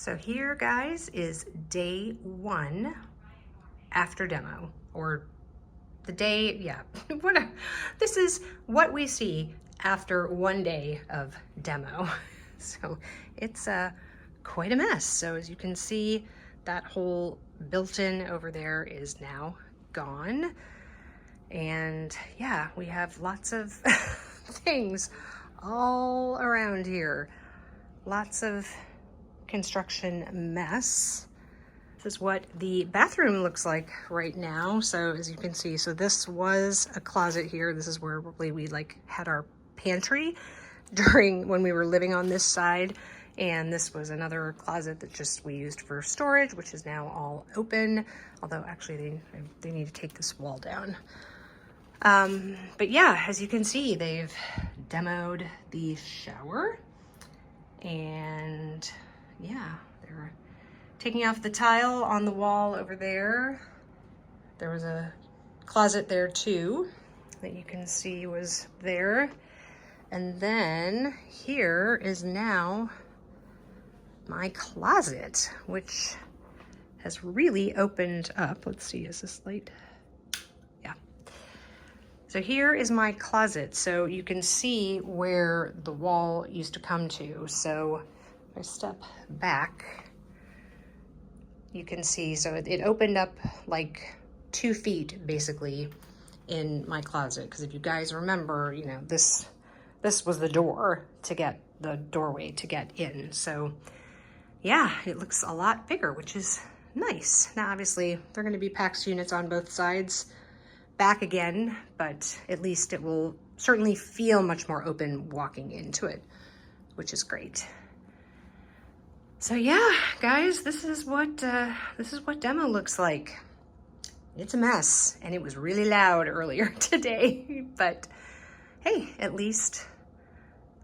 So here, guys, is day 1 after demo, or the day, yeah, whatever. This is what we see after 1 day of demo. So it's quite a mess. So as you can see, that whole built-in over there is now gone. And yeah, we have lots of things all around here. Lots of construction mess. This is what the bathroom looks like right now. So as you can see, so this was a closet here. This is where we like had our pantry during when we were living on this side. And this was another closet that just we used for storage, which is now all open. Although actually they need to take this wall down. But yeah, as you can see, they've demoed the shower, and yeah, they're taking off the tile on the wall over there. There was a closet there too that you can see was there. And then here is now my closet, which has really opened up. Let's see, is this light? Yeah. So here is my closet. So you can see where the wall used to come to. So if I step back, you can see, so it opened up like 2 feet basically in my closet. Because if you guys remember, you know, this was the door to get, the doorway to get in. So yeah, it looks a lot bigger, which is nice. Now obviously they're going to be PAX units on both sides back again, but at least it will certainly feel much more open walking into it, which is great. So yeah, guys, this is what demo looks like. It's a mess, and it was really loud earlier today, but hey, at least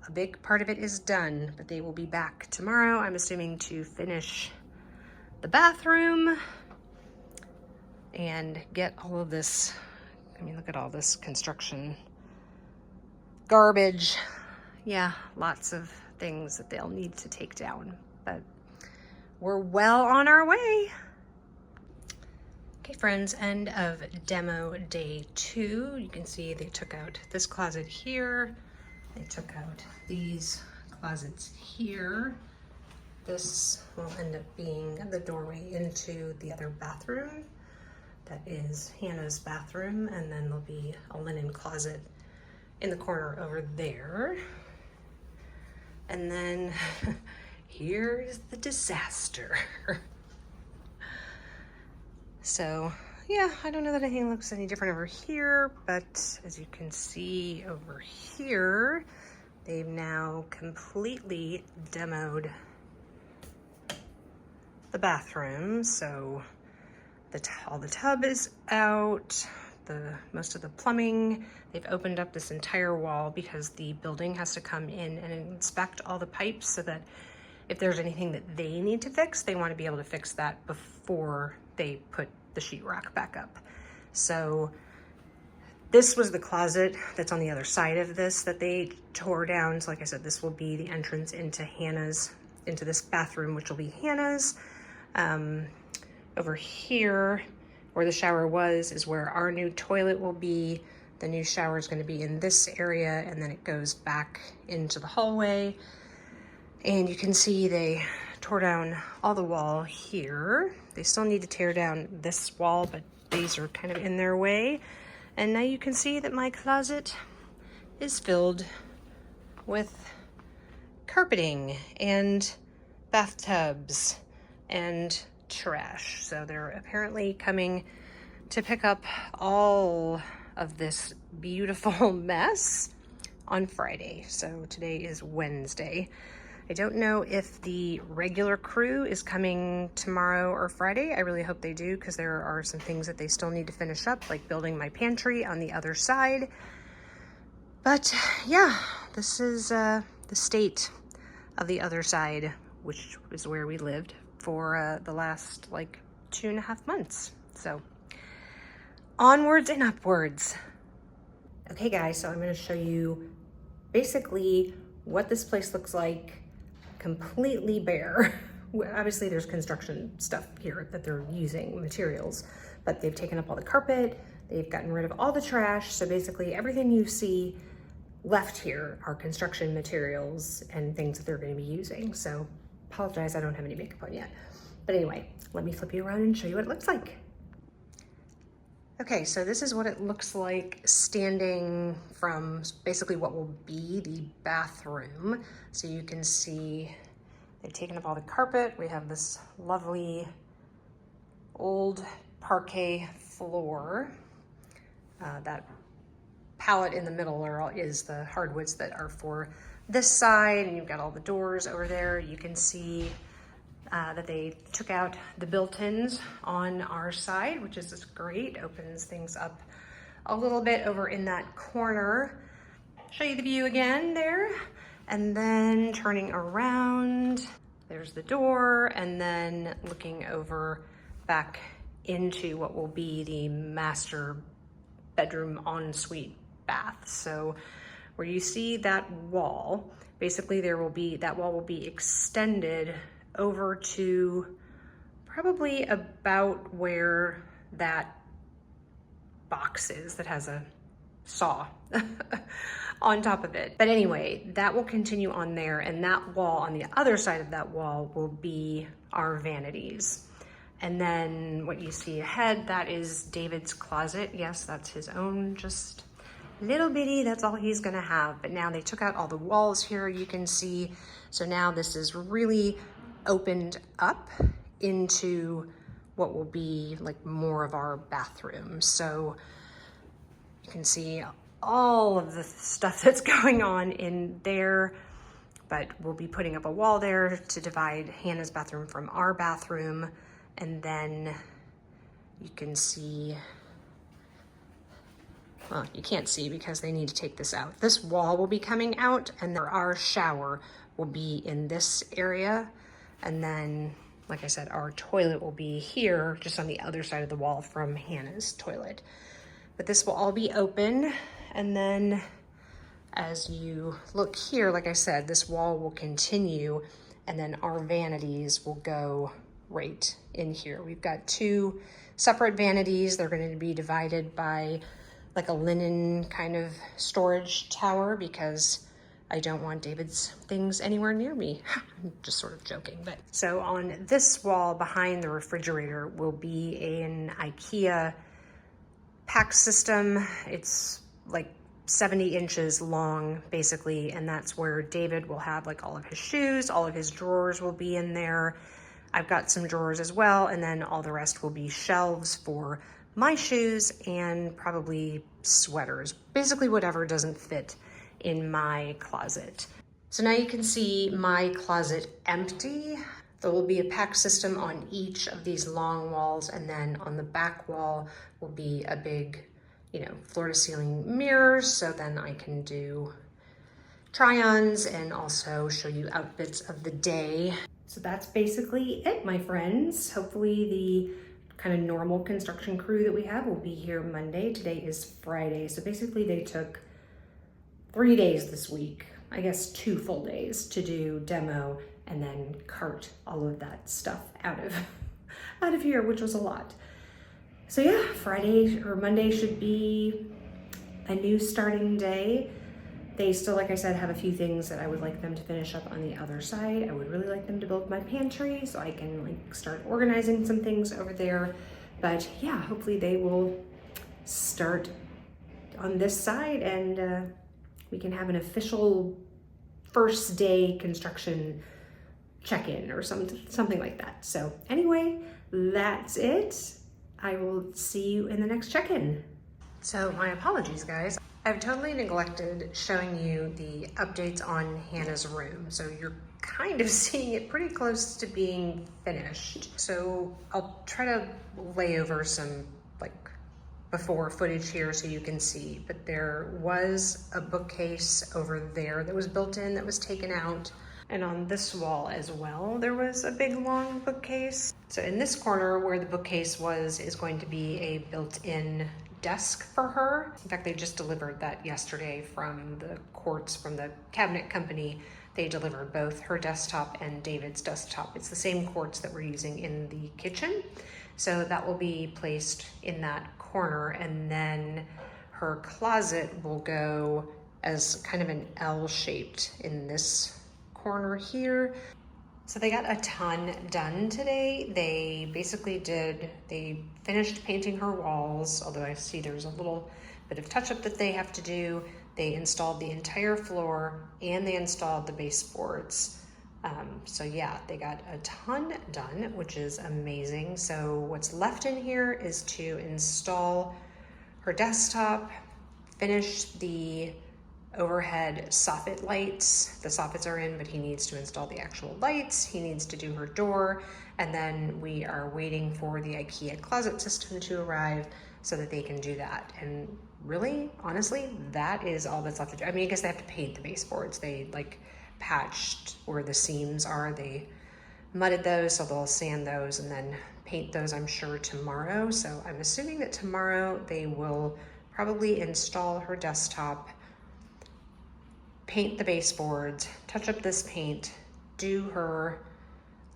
a big part of it is done. But they will be back tomorrow, I'm assuming, to finish the bathroom and get all of this. I mean, look at all this construction garbage. Yeah, lots of things that they'll need to take down, but we're well on our way. Okay, friends, end of demo day 2. You can see they took out this closet here. They took out these closets here. This will end up being the doorway into the other bathroom. That is Hannah's bathroom, and then there'll be a linen closet in the corner over there. And then here's the disaster. So yeah, I don't know that anything looks any different over here, but as you can see over here, they've now completely demoed the bathroom. So all the tub is out, most of the plumbing. They've opened up this entire wall because the building has to come in and inspect all the pipes, so that if there's anything that they need to fix, they want to be able to fix that before they put the sheetrock back up. So this was the closet that's on the other side of this that they tore down. So like I said, this will be the entrance into this bathroom, which will be Hannah's. Over here, where the shower was, is where our new toilet will be. The new shower is going to be in this area, and then it goes back into the hallway. And you can see they tore down all the wall here. They still need to tear down this wall, but these are kind of in their way. And now you can see that my closet is filled with carpeting and bathtubs and trash. So they're apparently coming to pick up all of this beautiful mess on Friday. So today is Wednesday. I don't know if the regular crew is coming tomorrow or Friday. I really hope they do, because there are some things that they still need to finish up, like building my pantry on the other side. But yeah, this is the state of the other side, which is where we lived for the last like 2.5 months. So onwards and upwards. Okay guys, so I'm going to show you basically what this place looks like completely bare obviously there's construction stuff here that they're using, materials, but they've taken up all the carpet, they've gotten rid of all the trash. So basically everything you see left here are construction materials and things that they're going to be using. So apologize, I don't have any makeup on yet. But anyway, let me flip you around and show you what it looks like. Okay, so this is what it looks like standing from basically what will be the bathroom. So you can see they've taken up all the carpet. We have this lovely old parquet floor. That palette in the middle is the hardwoods that are for this side, and you've got all the doors over there. You can see that they took out the built-ins on our side, which is just great. Opens things up a little bit over in that corner. Show you the view again there. And then turning around, there's the door, and then looking over back into what will be the master bedroom ensuite bath. So where you see that wall, basically that wall will be extended over to probably about where that box is that has a saw on top of it. But anyway, that will continue on there, and that wall, on the other side of that wall, will be our vanities. And then what you see ahead, that is David's closet. Yes, that's his own, just little bitty, that's all he's gonna have. But now they took out all the walls here, you can see. So now this is really opened up into what will be like more of our bathroom. So you can see all of the stuff that's going on in there, but we'll be putting up a wall there to divide Hannah's bathroom from our bathroom. And then you can see, well, you can't see because they need to take this out. This wall will be coming out, and our shower will be in this area. And then, like I said, our toilet will be here, just on the other side of the wall from Hannah's toilet. But this will all be open. And then as you look here, like I said, this wall will continue, and then our vanities will go right in here. We've got two separate vanities. They're going to be divided by like a linen kind of storage tower, because I don't want David's things anywhere near me. I'm just sort of joking. But so on this wall behind the refrigerator will be an IKEA pack system. It's like 70 inches long, basically, and that's where David will have like all of his shoes, all of his drawers will be in there. I've got some drawers as well, and then all the rest will be shelves for my shoes and probably sweaters, basically whatever doesn't fit in my closet. So now you can see my closet empty. There will be a pack system on each of these long walls, and then on the back wall will be a big, floor to ceiling mirrors, so then I can do try-ons and also show you outfits of the day. So that's basically it, my friends. Hopefully the kind of normal construction crew that we have will be here Monday. Today is Friday, so basically they took 3 days this week, I guess 2 full days, to do demo and then cart all of that stuff out of here, which was a lot. So yeah, Friday or Monday should be a new starting day. They still, like I said, have a few things that I would like them to finish up on the other side. I would really like them to build my pantry so I can start organizing some things over there. But yeah, hopefully they will start on this side, and we can have an official first day construction check-in or something like that. So anyway, that's it. I will see you in the next check-in. So my apologies, guys. I've totally neglected showing you the updates on Hannah's room. So you're kind of seeing it pretty close to being finished. So I'll try to lay over some before footage here so you can see, but there was a bookcase over there that was built in that was taken out. And on this wall as well, there was a big long bookcase. So in this corner where the bookcase was is going to be a built-in desk for her. In fact, they just delivered that yesterday from the quartz from the cabinet company they deliver both her desktop and David's desktop. It's the same quartz that we're using in the kitchen. So that will be placed in that corner, and then her closet will go as kind of an L-shaped in this corner here. So they got a ton done today. They finished painting her walls, although I see there's a little bit of touch-up that they have to do. They installed the entire floor and they installed the baseboards. So yeah, they got a ton done, which is amazing. So what's left in here is to install her desktop, finish the overhead soffit lights. The soffits are in, but he needs to install the actual lights. He needs to do her door. And then we are waiting for the IKEA closet system to arrive so that they can do that. And really, honestly, that is all that's left to do. I mean, I guess they have to paint the baseboards. They like patched where the seams are. They mudded those, so they'll sand those and then paint those, I'm sure, tomorrow. So I'm assuming that tomorrow they will probably install her desktop, paint the baseboards, touch up this paint, do her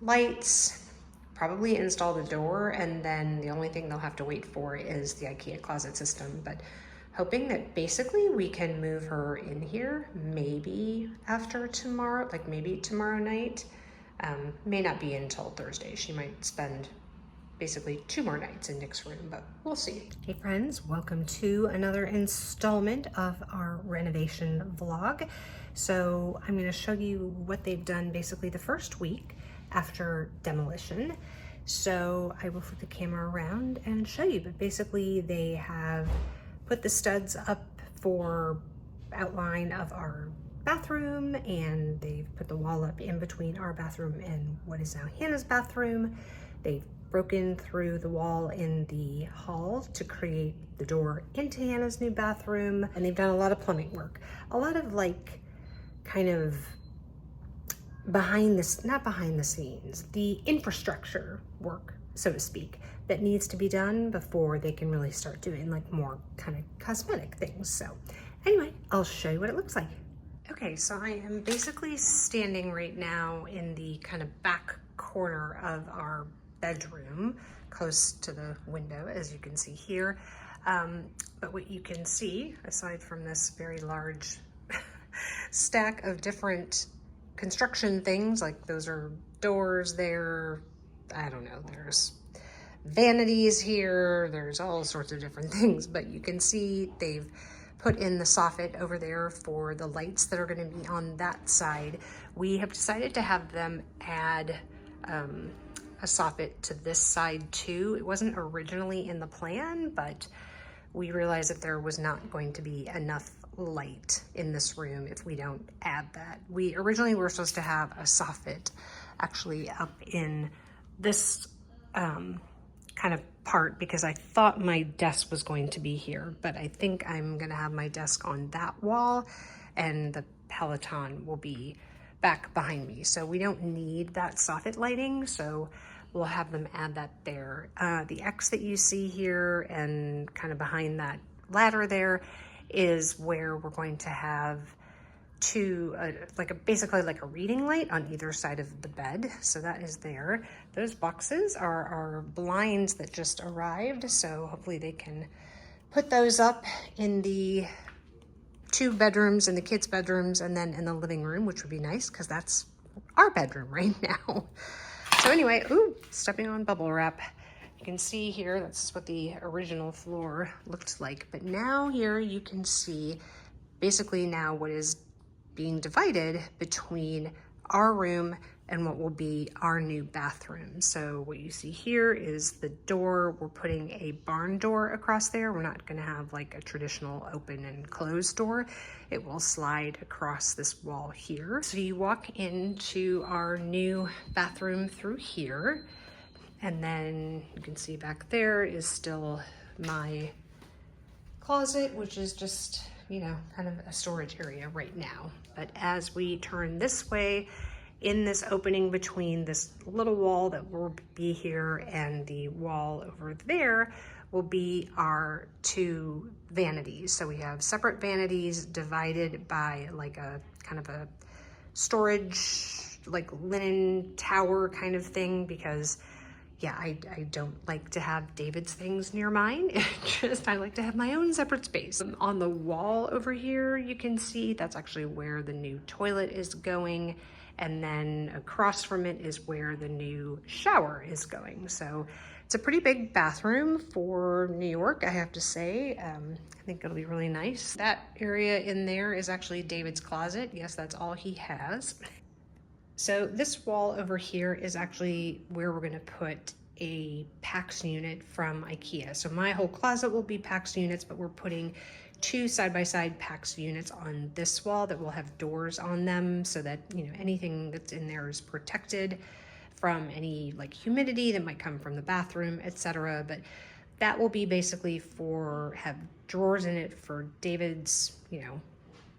lights, probably install the door, and then the only thing they'll have to wait for is the IKEA closet system. But hoping that basically we can move her in here maybe after tomorrow, like maybe tomorrow night. May not be until Thursday. She might spend basically 2 more nights in Nick's room, but we'll see. Hey friends, welcome to another installment of our renovation vlog. So I'm going to show you what they've done basically the first week after demolition. So I will flip the camera around and show you, but basically they have put the studs up for outline of our bathroom, and they've put the wall up in between our bathroom and what is now Hannah's bathroom. They've broken through the wall in the hall to create the door into Hannah's new bathroom, and they've done a lot of plumbing work, a lot of like kind of not behind the scenes, the infrastructure work, so to speak, that needs to be done before they can really start doing like more kind of cosmetic things. So anyway, I'll show you what it looks like. Okay, so I am basically standing right now in the kind of back corner of our bedroom, close to the window, as you can see here. But what you can see, aside from this very large stack of different construction things, like those are doors there, I don't know, there's vanities here, there's all sorts of different things, but you can see they've put in the soffit over there for the lights that are going to be on that side. We have decided to have them add a soffit to this side too. It wasn't originally in the plan, but we realized that there was not going to be enough light in this room if we don't add that. We originally were supposed to have a soffit actually up in this kind of part because I thought my desk was going to be here, but I think I'm gonna have my desk on that wall and the Peloton will be back behind me. So we don't need that soffit lighting, so we'll have them add that there. The X that you see here and kind of behind that ladder there is where we're going to have basically like a reading light on either side of the bed. So that is there. Those boxes are our blinds that just arrived. So hopefully they can put those up in the 2 bedrooms, in the kids' bedrooms, and then in the living room, which would be nice because that's our bedroom right now. So anyway, ooh, stepping on bubble wrap. You can see here, that's what the original floor looked like. But now here you can see basically now what is being divided between our room and what will be our new bathroom. So what you see here is the door. We're putting a barn door across there. We're not gonna have like a traditional open and closed door. It will slide across this wall here. So you walk into our new bathroom through here, and then you can see back there is still my closet, which is just, you know, kind of a storage area right now. But as we turn this way, in this opening between this little wall that will be here and the wall over there will be our 2 vanities. So we have separate vanities divided by like a kind of a storage, like linen tower kind of thing, because yeah, I don't like to have David's things near mine. I like to have my own separate space. On the wall over here, you can see that's actually where the new toilet is going. And then across from it is where the new shower is going. So it's a pretty big bathroom for New York, I have to say. I think it'll be really nice. That area in there is actually David's closet. Yes, that's all he has. So this wall over here is actually where we're gonna put a PAX unit from IKEA. So my whole closet will be PAX units, but we're putting 2 side-by-side PAX units on this wall that will have doors on them so that, you know, anything that's in there is protected from any like humidity that might come from the bathroom, etc. But that will be basically have drawers in it for David's, you know,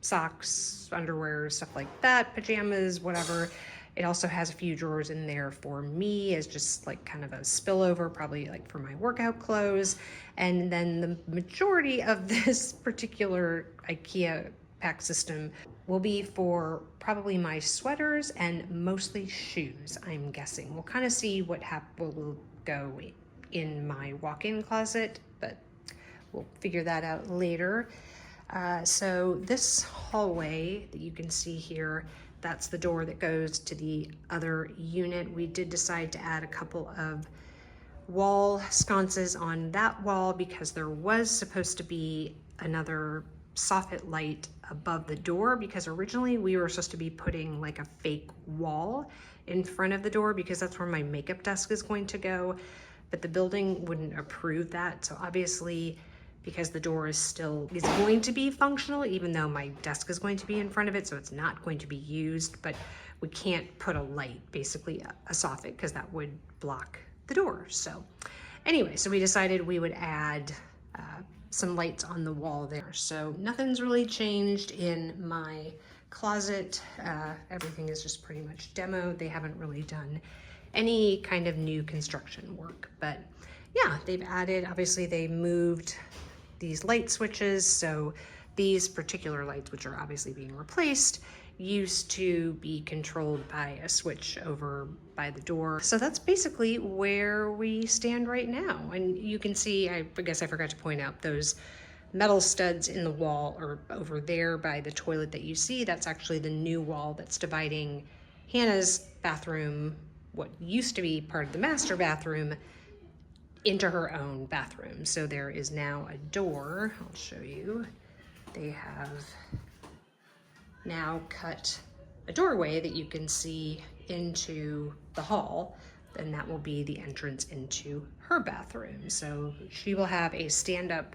socks, underwear, stuff like that, pajamas, whatever. It also has a few drawers in there for me as just like kind of a spillover, probably like for my workout clothes. And then the majority of this particular IKEA pack system will be for probably my sweaters and mostly shoes, I'm guessing. We'll kind of see what will go in my walk-in closet, but we'll figure that out later. So this hallway that you can see here, that's the door that goes to the other unit. We did decide to add a couple of wall sconces on that wall because there was supposed to be another soffit light above the door, because originally we were supposed to be putting like a fake wall in front of the door because that's where my makeup desk is going to go, but the building wouldn't approve that. So obviously, because the door is going to be functional, even though my desk is going to be in front of it, so it's not going to be used, but we can't put a light, basically a soffit, because that would block the door. So anyway, so we decided we would add some lights on the wall there. So nothing's really changed in my closet. Everything is just pretty much demo. They haven't really done any kind of new construction work, but yeah, they've added, obviously they moved these light switches. So these particular lights, which are obviously being replaced, used to be controlled by a switch over by the door. So that's basically where we stand right now. And you can see, I guess I forgot to point out, those metal studs in the wall or over there by the toilet that you see, that's actually the new wall that's dividing Hannah's bathroom, what used to be part of the master bathroom, into her own bathroom. So there is now a door. I'll show you. They have now cut a doorway that you can see into the hall, and that will be the entrance into her bathroom. So she will have a stand-up,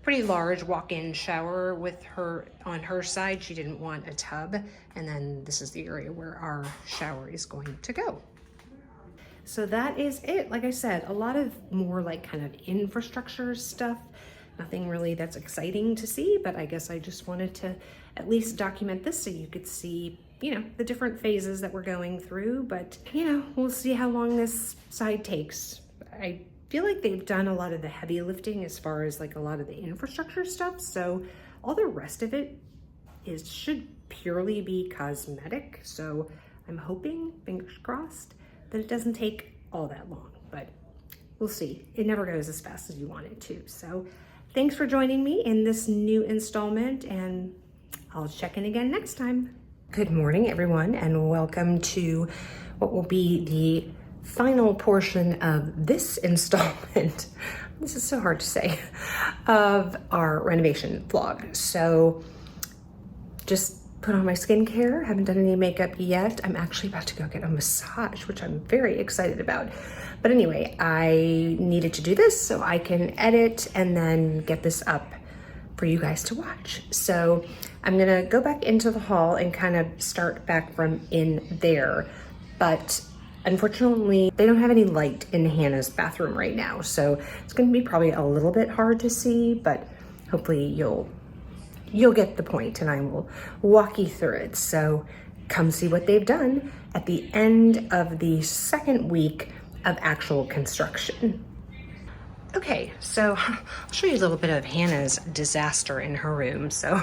pretty large walk-in shower with her on her side. She didn't want a tub, and then this is the area where our shower is going to go. So that is it. Like I said, a lot of more like kind of infrastructure stuff. Nothing really that's exciting to see, but I guess I just wanted to at least document this so you could see, you know, the different phases that we're going through. But, you know, we'll see how long this side takes. I feel like they've done a lot of the heavy lifting as far as like a lot of the infrastructure stuff. So all the rest of it should purely be cosmetic. So I'm hoping, fingers crossed, that it doesn't take all that long, but we'll see. It never goes as fast as you want it to. So thanks for joining me in this new installment, and I'll check in again next time. Good morning, everyone, and welcome to what will be the final portion of this installment. This is so hard to say, of our renovation vlog. So just put on my skincare, haven't done any makeup yet. I'm actually about to go get a massage, which I'm very excited about. But anyway, I needed to do this so I can edit and then get this up for you guys to watch. So I'm gonna go back into the hall and kind of start back from in there. But unfortunately, they don't have any light in Hannah's bathroom right now. So it's gonna be probably a little bit hard to see, but hopefully you'll get the point, and I will walk you through it. So come see what they've done at the end of the second week of actual construction. Okay, so I'll show you a little bit of Hannah's disaster in her room. So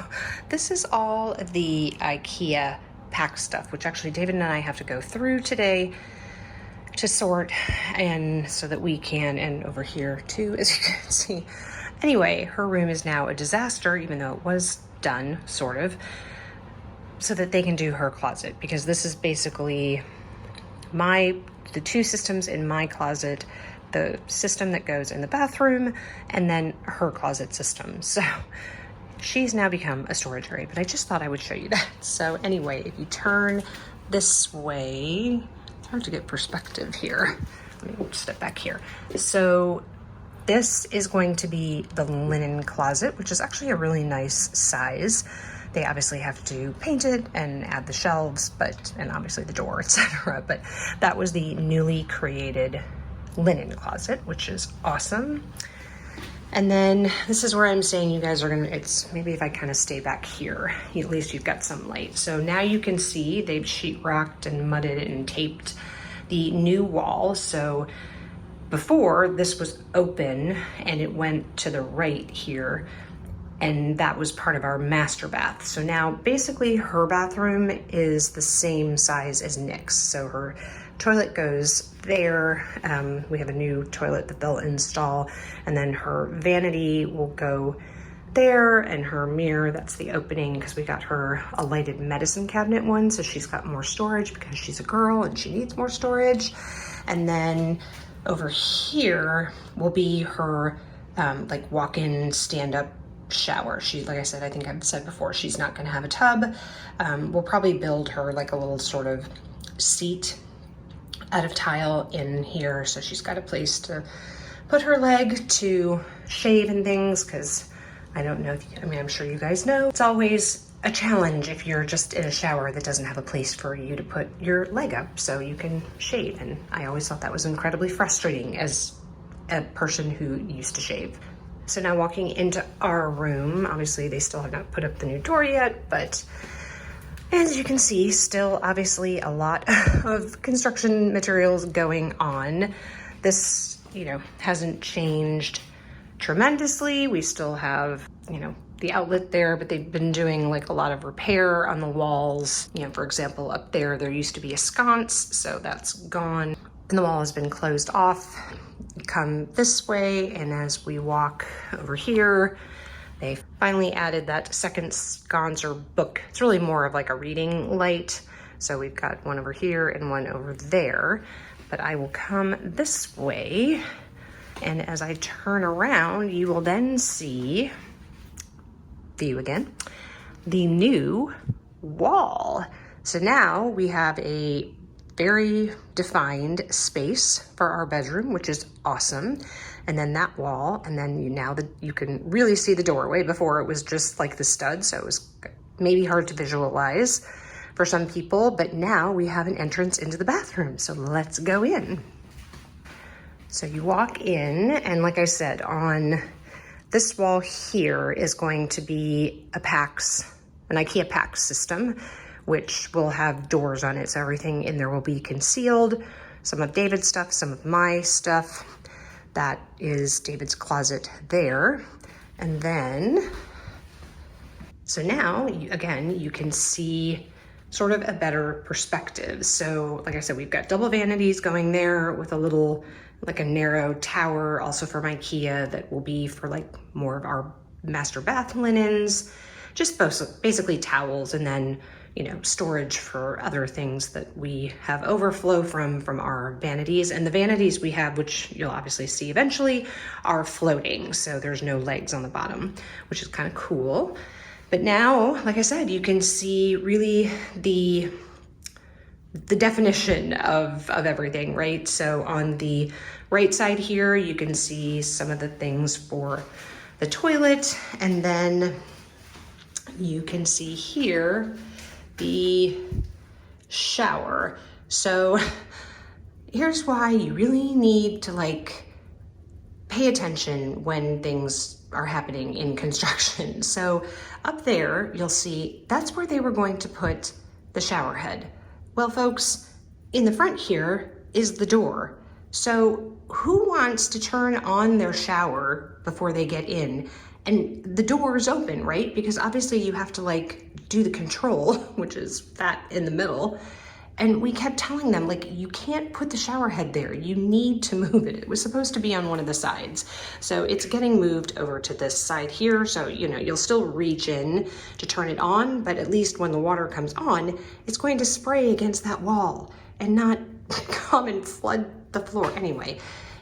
this is all the IKEA pack stuff, which actually David and I have to go through today to sort, and so that we can, and over here too, as you can see. Anyway, her room is now a disaster, even though it was done, sort of, so that they can do her closet, because this is basically the two systems in my closet, the system that goes in the bathroom, and then her closet system. So she's now become a storage area, but I just thought I would show you that. So anyway, if you turn this way, it's hard to get perspective here. Let me step back here. So this is going to be the linen closet, which is actually a really nice size. They obviously have to paint it and add the shelves, and obviously the door, etc. But that was the newly created linen closet, which is awesome. And then this is where I'm saying you guys are it's maybe if I kind of stay back here, at least you've got some light. So now you can see they've sheetrocked and mudded and taped the new wall. So before, this was open and it went to the right here, and that was part of our master bath. So now basically her bathroom is the same size as Nick's. So her toilet goes there. We have a new toilet that they'll install, and then her vanity will go there, and her mirror, that's the opening, because we got her a lighted medicine cabinet one, so she's got more storage because she's a girl and she needs more storage. And then over here will be her like walk-in stand-up shower. She, like I said, I think I've said before, she's not gonna have a tub. We'll probably build her like a little sort of seat out of tile in here, so she's got a place to put her leg to shave and things, because I don't know I'm sure you guys know, it's always a challenge if you're just in a shower that doesn't have a place for you to put your leg up so you can shave. And I always thought that was incredibly frustrating as a person who used to shave. So now walking into our room, obviously they still have not put up the new door yet, but as you can see, still obviously a lot of construction materials going on. This, hasn't changed tremendously. We still have, the outlet there, but they've been doing like a lot of repair on the walls. For example, up there used to be a sconce, so that's gone. And the wall has been closed off. You come this way, and as we walk over here, they finally added that second sconce or book. It's really more of like a reading light. So we've got one over here and one over there, but I will come this way. And as I turn around, you will then see, view again, the new wall. So now we have a very defined space for our bedroom, which is awesome. And then that wall, and then now that you can really see the doorway. Before it was just like the stud, so it was maybe hard to visualize for some people, but now we have an entrance into the bathroom. So let's go in. So you walk in, and like I said, on this wall here is going to be an IKEA PAX system, which will have doors on it. So everything in there will be concealed. Some of David's stuff, some of my stuff. That is David's closet there. And then, so now, again, you can see sort of a better perspective. So like I said, we've got double vanities going there with a little, like a narrow tower, also from IKEA, that will be for like more of our master bath linens, just basically towels, and then, storage for other things that we have overflow from our vanities. And the vanities we have, which you'll obviously see eventually, are floating. So there's no legs on the bottom, which is kind of cool. But now, like I said, you can see really the definition of everything, right? So on the right side here, you can see some of the things for the toilet, and then you can see here the shower. So here's why you really need to pay attention when things are happening in construction. So up there, you'll see that's where they were going to put the shower head. Well, folks, in the front here is the door. So who wants to turn on their shower before they get in and the door is open, right? Because obviously you have to like do the control, which is that in the middle. And we kept telling them, like, you can't put the shower head there. You need to move it. It was supposed to be on one of the sides. So it's getting moved over to this side here. So, you know, you'll still reach in to turn it on, but at least when the water comes on, it's going to spray against that wall and not come and flood the floor. Anyway,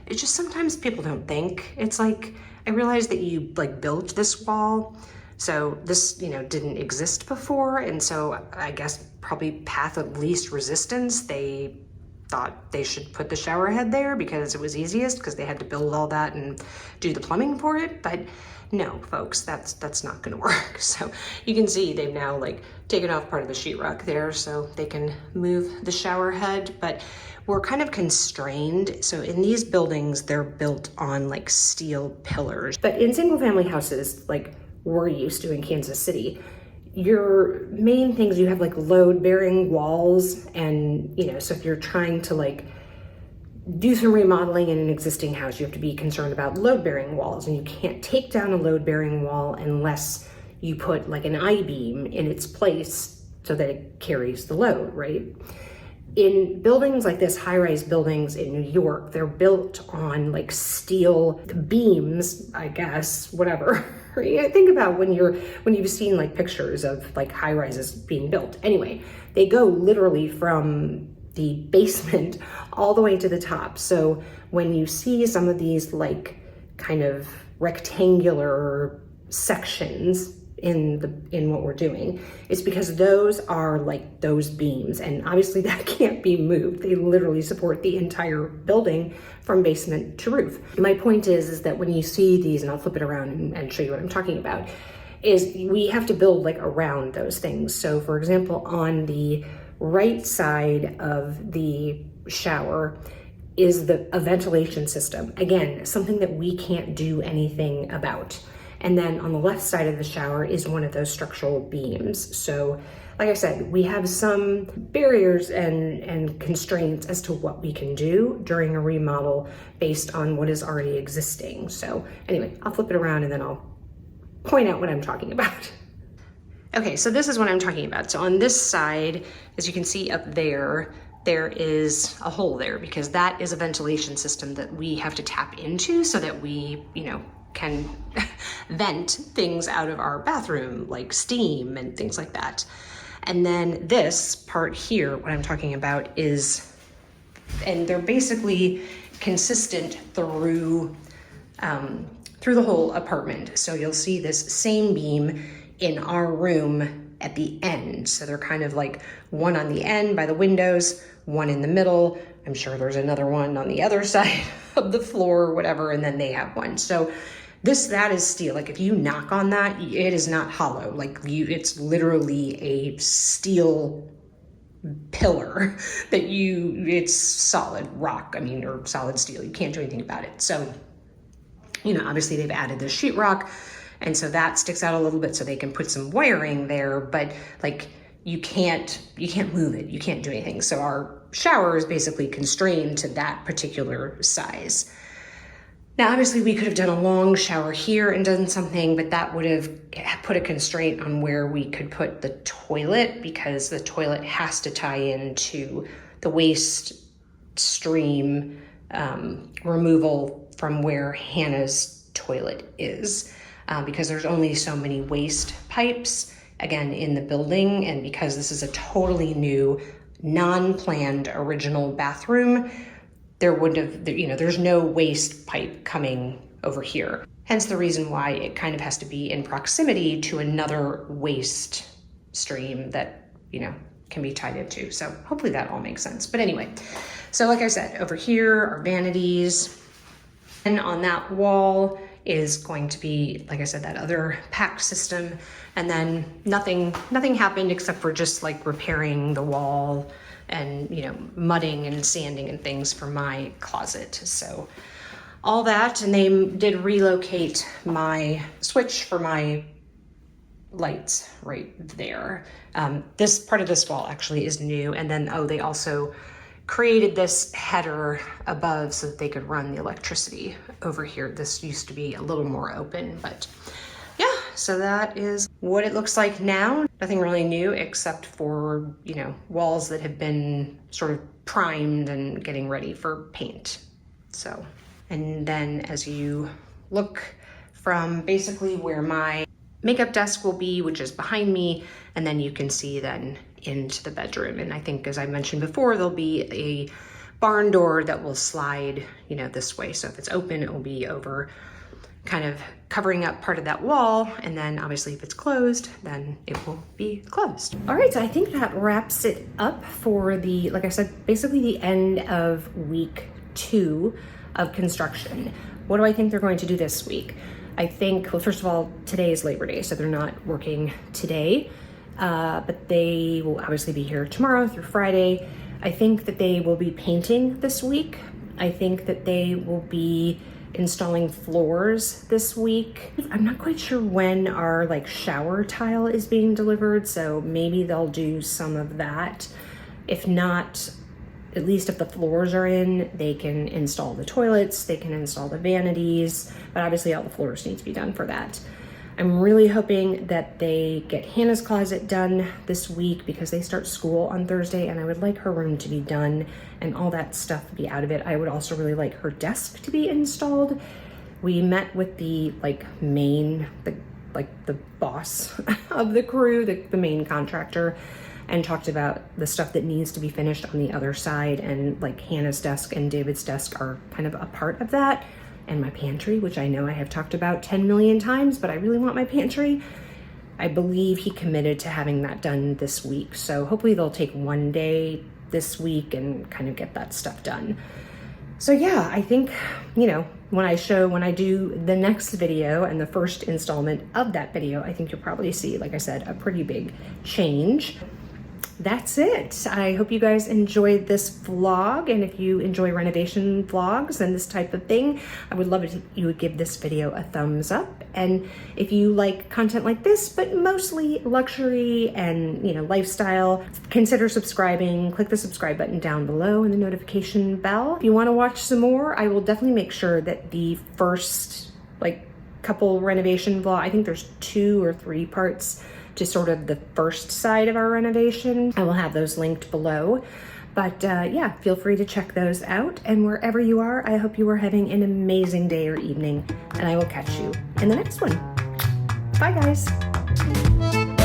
it's just sometimes people don't think. It's like, I realized that you like built this wall. So this, you know, didn't exist before. And so I guess probably path of least resistance, they thought they should put the shower head there because it was easiest, because they had to build all that and do the plumbing for it. But no, folks, that's not gonna work. So you can see they've now like taken off part of the sheetrock there so they can move the shower head, but we're kind of constrained. So in these buildings, they're built on like steel pillars. But in single family houses, like we're used to in Kansas City, your main things, you have like load bearing walls, and you know, so if you're trying to like do some remodeling in an existing house, you have to be concerned about load bearing walls, and you can't take down a load bearing wall unless you put like an I-beam in its place so that it carries the load, right? In buildings like this, high-rise buildings in New York, they're built on like steel beams, I guess, whatever. Think about when you've seen like pictures of like high-rises being built. Anyway, they go literally from the basement all the way to the top. So when you see some of these like kind of rectangular sections in what we're doing, it's because those are like those beams, and obviously that can't be moved. They literally support the entire building from basement to roof. My point is that when you see these, and I'll flip it around and show you what I'm talking about, is we have to build like around those things. So for example, on the right side of the shower is a ventilation system. Again, something that we can't do anything about. And then on the left side of the shower is one of those structural beams. So like I said, we have some barriers and constraints as to what we can do during a remodel based on what is already existing. So anyway, I'll flip it around and then I'll point out what I'm talking about. Okay, so this is what I'm talking about. So on this side, as you can see up there, there is a hole there because that is a ventilation system that we have to tap into so that we, you know, can vent things out of our bathroom, like steam and things like that. And then this part here, what I'm talking about is, and they're basically consistent through the whole apartment. So you'll see this same beam in our room at the end. So they're kind of like one on the end by the windows, one in the middle. I'm sure there's another one on the other side of the floor or whatever, and then they have one. So that is steel. Like if you knock on that, it is not hollow. Like it's literally a steel pillar that it's solid rock, or solid steel. You can't do anything about it. So, you know, obviously they've added the sheetrock, and so that sticks out a little bit so they can put some wiring there, but like you can't move it. You can't do anything. So our shower is basically constrained to that particular size. Now, obviously we could have done a long shower here and done something, but that would have put a constraint on where we could put the toilet, because the toilet has to tie into the waste stream removal from where Hannah's toilet is, because there's only so many waste pipes, again, in the building. And because this is a totally new, non-planned original bathroom, there wouldn't have, there's no waste pipe coming over here. Hence the reason why it kind of has to be in proximity to another waste stream that, can be tied into. So hopefully that all makes sense. But anyway, so like I said, over here are vanities. And on that wall is going to be, like I said, that other pack system. And then nothing happened except for just like repairing the wall and, mudding and sanding and things for my closet. So all that, and they did relocate my switch for my lights right there. This part of this wall actually is new. And then, they also created this header above so that they could run the electricity over here. This used to be a little more open, but So that is what it looks like now. Nothing really new except for, you know, walls that have been sort of primed and getting ready for paint. So, and then as you look from basically where my makeup desk will be, which is behind me, and then you can see then into the bedroom. And I think, as I mentioned before, there'll be a barn door that will slide, you know, this way. So if it's open, it will be over, kind of covering up part of that wall. And then obviously if it's closed, then it will be closed. All right, so I think that wraps it up for the, like I said, basically the end of week 2 of construction. What do I think they're going to do this week? I think, well, first of all, today is Labor Day, so they're not working today, but they will obviously be here tomorrow through Friday. I think that they will be painting this week. I think that they will be installing floors this week. I'm not quite sure when our like shower tile is being delivered, so maybe they'll do some of that. If not, at least if the floors are in, they can install the toilets, they can install the vanities, but obviously all the floors need to be done for that. I'm really hoping that they get Hannah's closet done this week because they start school on Thursday, and I would like her room to be done and all that stuff to be out of it. I would also really like her desk to be installed. We met with the the boss of the crew, the main contractor, and talked about the stuff that needs to be finished on the other side, and like Hannah's desk and David's desk are kind of a part of that, and my pantry, which I know I have talked about 10 million times, but I really want my pantry. I believe he committed to having that done this week, so hopefully they'll take one day this week and kind of get that stuff done. So yeah, I think, you know, when I do the next video and the first installment of that video, I think you'll probably see, like I said, a pretty big change. That's it. I hope you guys enjoyed this vlog, and if you enjoy renovation vlogs and this type of thing, I would love it if you would give this video a thumbs up. And if you like content like this, but mostly luxury and, you know, lifestyle, consider subscribing. Click the subscribe button down below and the notification bell. If you want to watch some more, I will definitely make sure that the first like couple renovation vlog, I think there's 2 or 3 parts to sort of the first side of our renovation. I will have those linked below. But yeah, feel free to check those out. And wherever you are, I hope you are having an amazing day or evening, and I will catch you in the next one. Bye, guys.